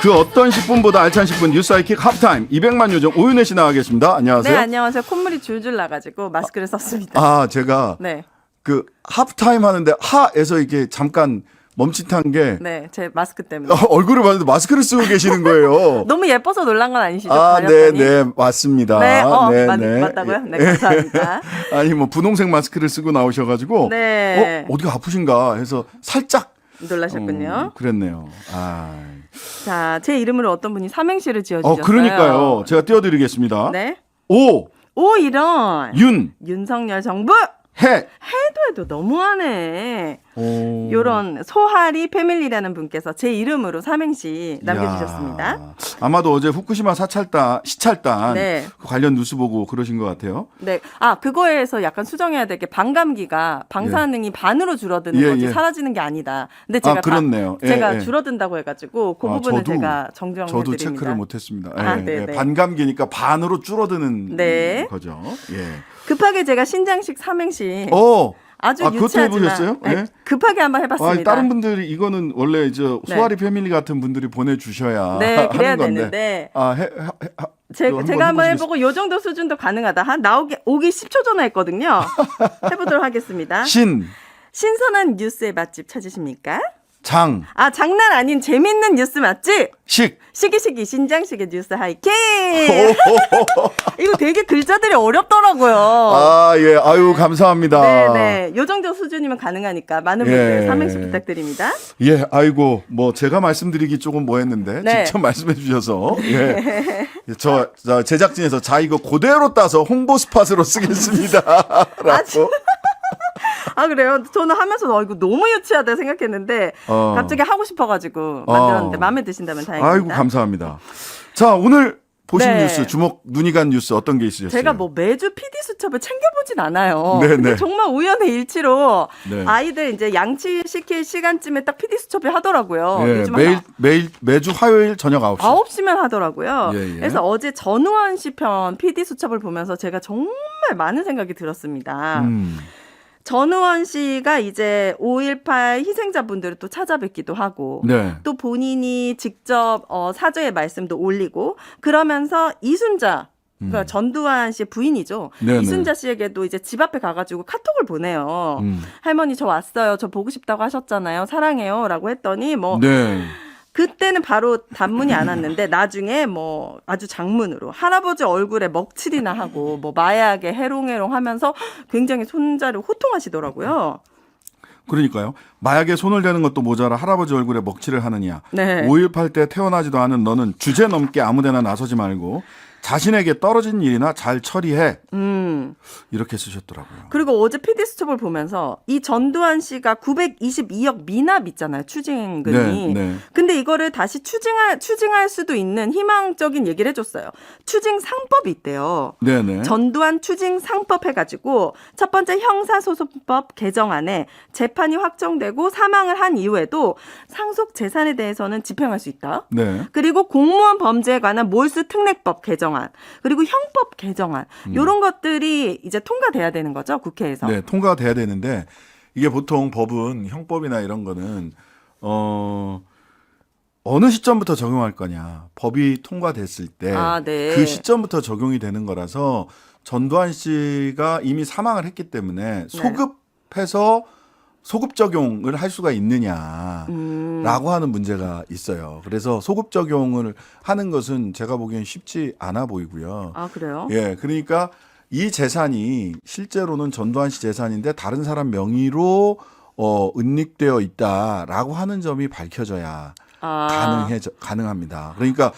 그 어떤 10분보다 알찬 10분 뉴스 하이킥 하프타임 200만 요정 오윤혜 씨 나와 계십니다. 안녕하세요. 네, 안녕하세요. 콧물이 줄줄 나가지고 마스크를 썼습니다. 아, 제가 네, 그 하프타임 하는데 하에서 이게 잠깐 멈칫한 게 네, 제 마스크 때문에. 얼굴을 봤는데 마스크를 쓰고 계시는 거예요. 너무 예뻐서 놀란 건 아니시죠? 아, 네, 가렸더니? 네, 맞습니다. 네, 네. 맞다고요? 네, 감사합니다. 아니 뭐 분홍색 마스크를 쓰고 나오셔가지고 네. 어디가 아프신가 해서 살짝 놀라셨군요. 그랬네요. 아, 자, 제 이름으로 어떤 분이 삼행시를 지어주셨어요. 그러니까요. 제가 띄워드리겠습니다. 네. 오, 이런. 윤석열 정부. 해도 너무하네. 요런 소하리 패밀리라는 분께서 제 이름으로 삼행시 남겨주셨습니다. 야, 아마도 어제 후쿠시마 시찰단 네. 그 관련 뉴스 보고 그러신 것 같아요. 네. 아, 그거에서 약간 수정해야 될 게 방감기가 방사능이 반으로 줄어드는 예, 거지 예. 사라지는 게 아니다. 근데 제가 그렇네요. 제가 예. 줄어든다고 해가지고 그 부분은 제가 정정해 저도 드립니다. 체크를 못했습니다. 아, 예, 네네. 반감기니까 반으로 줄어드는 네. 거죠. 예. 급하게 제가 신장식 삼행시 아주 그것도 유치하지만 해보셨어요? 네, 예? 급하게 한번 해봤습니다. 다른 분들이 이거는 원래 소아리 패밀리 같은 분들이 보내주셔야 네, 그래야 하는 건데. 되는데. 한번 제가 한번 해보시겠어요? 해보고 요 정도 수준도 가능하다. 오기 10초 전에 했거든요. 해보도록 하겠습니다. 신선한 뉴스의 맛집 찾으십니까? 아, 장난 아닌 재밌는 뉴스 맛집. 시기 신장식의 뉴스 하이킥. 이거 되게 글자들이 어렵더라고요. 아, 예. 아유, 감사합니다. 네. 요 정도 수준이면 가능하니까 많은 분들 삼행시 부탁드립니다. 예, 아이고, 제가 말씀드리기 조금 뭐했는데 네. 직접 말씀해 주셔서 예, 저 제작진에서 이거 그대로 따서 홍보 스팟으로 쓰겠습니다. 라고. 아, 그래요? 저는 하면서 이거 너무 유치하다 생각했는데 갑자기 하고 싶어가지고 만들었는데 마음에 드신다면 다행입니다. 아이고, 감사합니다. 자, 오늘 보신 네. 뉴스, 눈이 간 뉴스 어떤 게 있으셨어요? 제가 매주 PD 수첩을 챙겨보진 않아요. 네네. 근데 정말 우연의 일치로 네. 아이들 이제 양치시킬 시간쯤에 딱 PD 수첩이 하더라고요. 예, 요즘 매주 화요일 저녁 9시. 9시면 하더라고요. 예. 그래서 어제 전우원 씨 편 PD 수첩을 보면서 제가 정말 많은 생각이 들었습니다. 전우원 씨가 이제 5.18 희생자분들을 또 찾아뵙기도 하고 네. 또 본인이 직접 사죄의 말씀도 올리고 그러면서 이순자 그러니까 전두환 씨의 부인이죠. 네네. 이순자 씨에게도 이제 집 앞에 가가지고 카톡을 보내요. 할머니 저 왔어요. 저 보고 싶다고 하셨잖아요. 사랑해요. 라고 했더니 네. 그때는 바로 단문이 안 왔는데 나중에 아주 장문으로 할아버지 얼굴에 먹칠이나 하고 마약에 해롱해롱 하면서 굉장히 손자를 호통하시더라고요. 그러니까요. 마약에 손을 대는 것도 모자라 할아버지 얼굴에 먹칠을 하느냐. 네. 5.18 때 태어나지도 않은 너는 주제 넘게 아무데나 나서지 말고 자신에게 떨어진 일이나 잘 처리해. 이렇게 쓰셨더라고요. 그리고 어제 PD 수첩을 보면서 이 전두환 씨가 922억 미납 있잖아요. 추징금이. 네. 근데 이거를 다시 추징할 수도 있는 희망적인 얘기를 해줬어요. 추징 상법이 있대요. 네네. 전두환 추징 상법 해가지고 첫 번째 형사소송법 개정안에 재판이 확정되고 사망을 한 이후에도 상속 재산에 대해서는 집행할 수 있다. 네. 그리고 공무원 범죄에 관한 몰수 특례법 개정안, 그리고 형법 개정안 이런 것들이 이제 통과돼야 되는 거죠, 국회에서. 네, 통과가 돼야 되는데 이게 보통 법은 형법이나 이런 거는 어느 시점부터 적용할 거냐. 법이 통과됐을 때 네. 그 시점부터 적용이 되는 거라서 전두환 씨가 이미 사망을 했기 때문에 소급해서 소급 적용을 할 수가 있느냐라고 하는 문제가 있어요. 그래서 소급 적용을 하는 것은 제가 보기엔 쉽지 않아 보이고요. 아, 그래요? 예, 그러니까 이 재산이 실제로는 전두환 씨 재산인데 다른 사람 명의로 은닉되어 있다라고 하는 점이 밝혀져야 가능합니다. 그러니까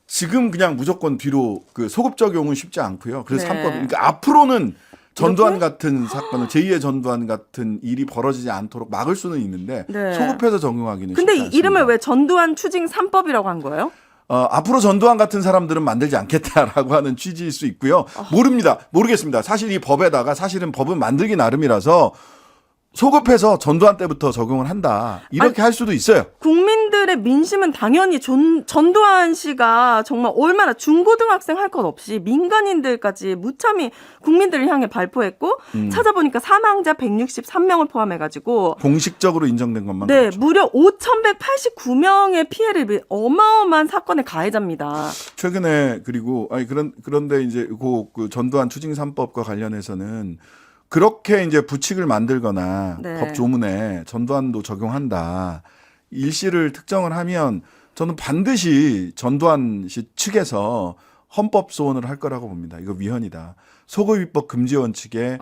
지금 그냥 무조건 뒤로 그 소급 적용은 쉽지 않고요. 그래서 네. 3법. 그러니까 앞으로는 전두환 같은 사건을 제2의 전두환 같은 일이 벌어지지 않도록 막을 수는 있는데 네. 소급해서 적용하기는 근데 쉽지 않습니다. 이름을 왜 전두환 추징 3법이라고 한 거예요? 앞으로 전두환 같은 사람들은 만들지 않겠다라고 하는 취지일 수 있고요. 모르겠습니다. 사실 이 법에다가 사실은 법은 만들기 나름이라서 소급해서 전두환 때부터 적용을 한다. 이렇게 할 수도 있어요. 국민들의 민심은 당연히 전두환 씨가 정말 얼마나 중고등학생 할 것 없이 민간인들까지 무참히 국민들을 향해 발표했고 찾아보니까 사망자 163명을 포함해가지고 공식적으로 인정된 것만 네, 그렇죠. 무려 5,189명의 피해를 입은 어마어마한 사건의 가해자입니다. 최근에 그리고 그런데 이제 그 전두환 추징 3법과 관련해서는 그렇게 이제 부칙을 만들거나 네. 법 조문에 전두환도 적용한다. 일시를 특정을 하면 저는 반드시 전두환 씨 측에서 헌법 소원을 할 거라고 봅니다. 이거 위헌이다. 소급 입법 금지 원칙에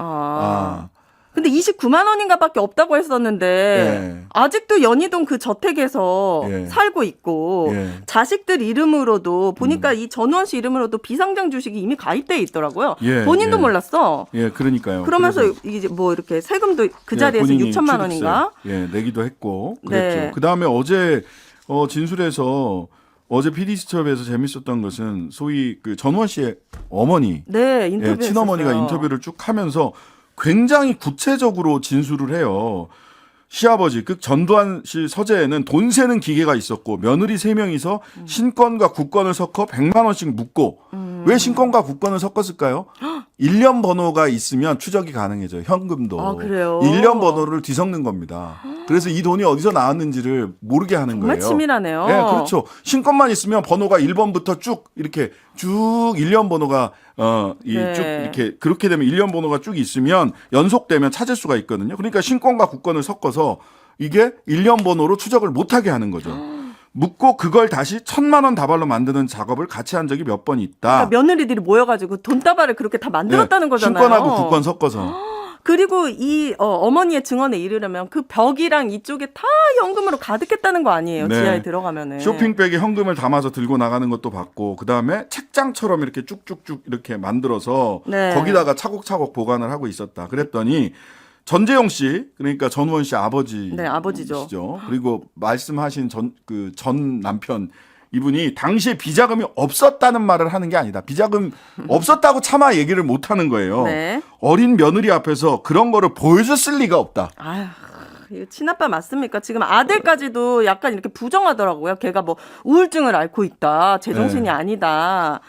근데 29만 원인가밖에 없다고 했었는데 예. 아직도 연희동 그 저택에서 예. 살고 있고 예. 자식들 이름으로도 보니까 이 전우원 씨 이름으로도 비상장 주식이 이미 가입돼 있더라고요. 예. 본인도 예. 몰랐어. 예, 그러니까요. 그러면서 이제 뭐 이렇게 세금도 그 자리에서 본인이 6천만 원인가? 예, 내기도 했고 그랬죠. 네. 그다음에 어제 진술에서 어제 PD수첩에서 재밌었던 것은 소위 그 전우원 씨의 어머니, 네, 인터뷰 친어머니가 인터뷰를 쭉 하면서 굉장히 구체적으로 진술을 해요. 시아버지, 그 전두환 씨 서재에는 돈 세는 기계가 있었고 며느리 3명이서 신권과 국권을 섞어 100만 원씩 묻고 왜 신권과 국권을 섞었을까요? 1년 번호가 있으면 추적이 가능해져요. 현금도. 아, 그래요? 1년 번호를 뒤섞는 겁니다. 그래서 이 돈이 어디서 나왔는지를 모르게 하는 정말 거예요. 치밀하네요. 네, 그렇죠. 신권만 있으면 번호가 1번부터 쭉 이렇게 쭉 1년 번호가 네. 쭉 이렇게 그렇게 되면 1년 번호가 쭉 있으면 연속되면 찾을 수가 있거든요. 그러니까 신권과 국권을 섞어서 이게 1년 번호로 추적을 못하게 하는 거죠. 묻고 그걸 다시 1,000만 원 다발로 만드는 작업을 같이 한 적이 몇 번 있다. 그러니까 며느리들이 모여가지고 돈다발을 그렇게 다 만들었다는 거잖아요. 신권하고 국권 섞어서. 그리고 이 어머니의 증언에 이르려면 그 벽이랑 이쪽에 다 현금으로 가득했다는 거 아니에요. 네. 지하에 들어가면은. 쇼핑백에 현금을 담아서 들고 나가는 것도 봤고 그다음에 책장처럼 이렇게 쭉쭉쭉 이렇게 만들어서 네. 거기다가 차곡차곡 보관을 하고 있었다. 그랬더니 전재용 씨, 그러니까 전우원 씨 아버지. 네, 아버지죠. 그리고 말씀하신 전 남편 이분이 당시에 비자금이 없었다는 말을 하는 게 아니다. 비자금 없었다고 차마 얘기를 못 하는 거예요. 네. 어린 며느리 앞에서 그런 거를 보여줬을 리가 없다. 아휴, 이거 친아빠 맞습니까? 지금 아들까지도 약간 이렇게 부정하더라고요. 걔가 뭐 우울증을 앓고 있다. 제정신이 네. 아니다.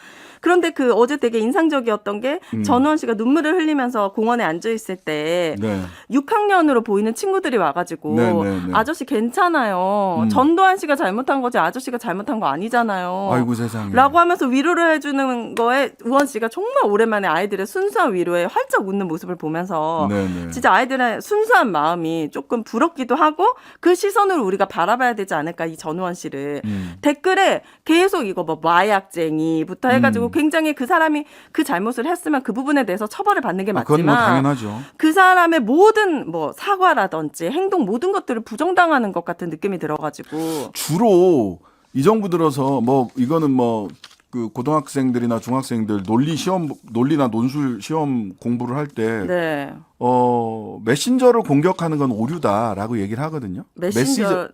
그런데 그 어제 되게 인상적이었던 게 전우원 씨가 눈물을 흘리면서 공원에 앉아 있을 때 네. 6학년으로 보이는 친구들이 와가지고 네, 네, 네. 아저씨 괜찮아요. 전두환 씨가 잘못한 거지 아저씨가 잘못한 거 아니잖아요. 아이고 세상에. 라고 하면서 위로를 해주는 거에 우원 씨가 정말 오랜만에 아이들의 순수한 위로에 활짝 웃는 모습을 보면서 네, 네. 진짜 아이들의 순수한 마음이 조금 부럽기도 하고 그 시선으로 우리가 바라봐야 되지 않을까 이 전우원 씨를. 댓글에 계속 이거 뭐 마약쟁이부터 해가지고 굉장히 그 사람이 그 잘못을 했으면 그 부분에 대해서 처벌을 받는 게 맞지만 그건 뭐 당연하죠. 그 사람의 모든 뭐 사과라든지 행동 모든 것들을 부정당하는 것 같은 느낌이 들어가지고 주로 이 정부 들어서 뭐 이거는 뭐 그 고등학생들이나 중학생들 논리나 논술 시험 공부를 할 때 네. 메신저를 공격하는 건 오류다라고 얘기를 하거든요. 메신저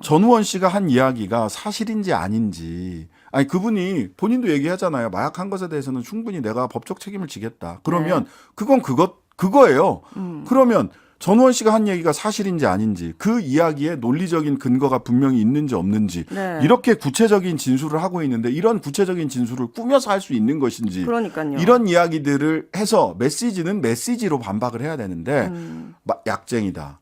전우원 씨가 한 이야기가 사실인지 아닌지. 아니 그분이 본인도 얘기하잖아요. 마약한 것에 대해서는 충분히 내가 법적 책임을 지겠다. 그러면 네. 그건 그거예요. 그러면 전우원 씨가 한 얘기가 사실인지 아닌지 그 이야기에 논리적인 근거가 분명히 있는지 없는지 네. 이렇게 구체적인 진술을 하고 있는데 이런 구체적인 진술을 꾸며서 할 수 있는 것인지 그러니까요. 이런 이야기들을 해서 메시지는 메시지로 반박을 해야 되는데 약쟁이다.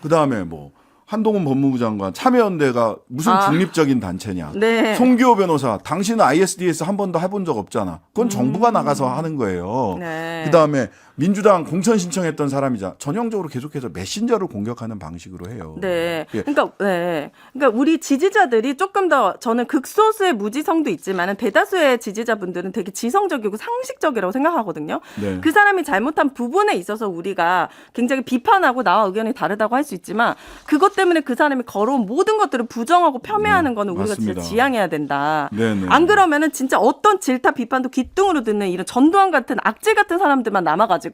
그다음에 뭐 한동훈 법무부 장관 참여연대가 무슨 중립적인 단체냐. 네. 송기호 변호사 당신은 ISDS 한 번도 해본 적 없잖아. 그건 정부가 나가서 하는 거예요. 네. 그다음에 민주당 공천 신청했던 사람이자 전형적으로 계속해서 메신저를 공격하는 방식으로 해요. 네. 예. 그러니까 우리 지지자들이 조금 더 저는 극소수의 무지성도 있지만 대다수의 지지자분들은 되게 지성적이고 상식적이라고 생각하거든요. 네. 그 사람이 잘못한 부분에 있어서 우리가 굉장히 비판하고 나와 의견이 다르다고 할 수 있지만 그것 때문에 그 사람이 걸어온 모든 것들을 부정하고 폄훼하는 거는 우리가 맞습니다. 진짜 지양해야 된다. 네, 네. 안 그러면은 진짜 어떤 질타 비판도 귀뚱으로 듣는 이런 전두환 같은 악질 같은 사람들만 남아가지고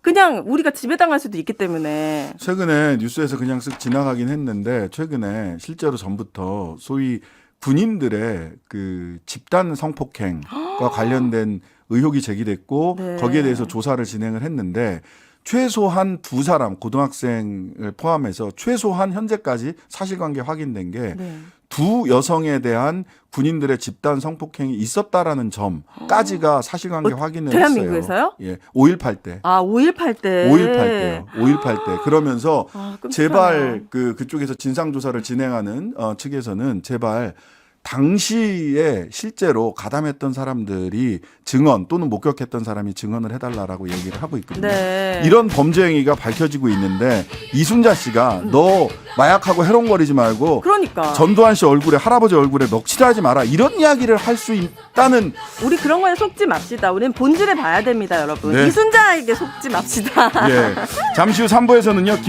그냥 우리가 지배당할 수도 있기 때문에. 최근에 뉴스에서 그냥 쓱 지나가긴 했는데 최근에 실제로 전부터 소위 군인들의 그 집단 성폭행과 관련된 의혹이 제기됐고 네. 거기에 대해서 조사를 진행을 했는데 최소한 2사람 고등학생을 포함해서 최소한 현재까지 사실관계 확인된 게 네. 2 여성에 대한 군인들의 집단 성폭행이 있었다라는 점까지가 사실관계 확인을 대한민국에서요? 했어요. 예, 5.18 때. 5.18 때. 5.18 때요. 5.18 때. 그러면서 끔찍하네요. 제발 그쪽에서 진상조사를 진행하는 측에서는 제발 당시에 실제로 가담했던 사람들이 증언 또는 목격했던 사람이 증언을 해달라고 얘기를 하고 있거든요. 네. 이런 범죄 행위가 밝혀지고 있는데 이순자 씨가 너 마약하고 해롱거리지 말고 그러니까. 전두환 씨 얼굴에 할아버지 얼굴에 먹칠하지 마라 이런 이야기를 할 수 있다는 우리 그런 거에 속지 맙시다. 우리는 본질에 봐야 됩니다, 여러분. 네. 이순자에게 속지 맙시다. 예. 잠시 후 3부에서는요.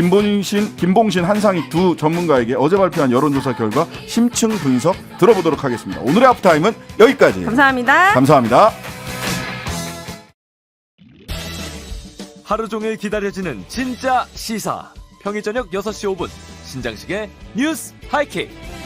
김봉신, 한상희 두 전문가에게 어제 발표한 여론조사 결과 심층 분석 들어보도록 하겠습니다. 오늘의 아프타임은 여기까지. 감사합니다. 감사합니다. 하루 종일 기다려지는 진짜 시사. 평일 저녁 6시 5분 신장식의 뉴스 하이킥.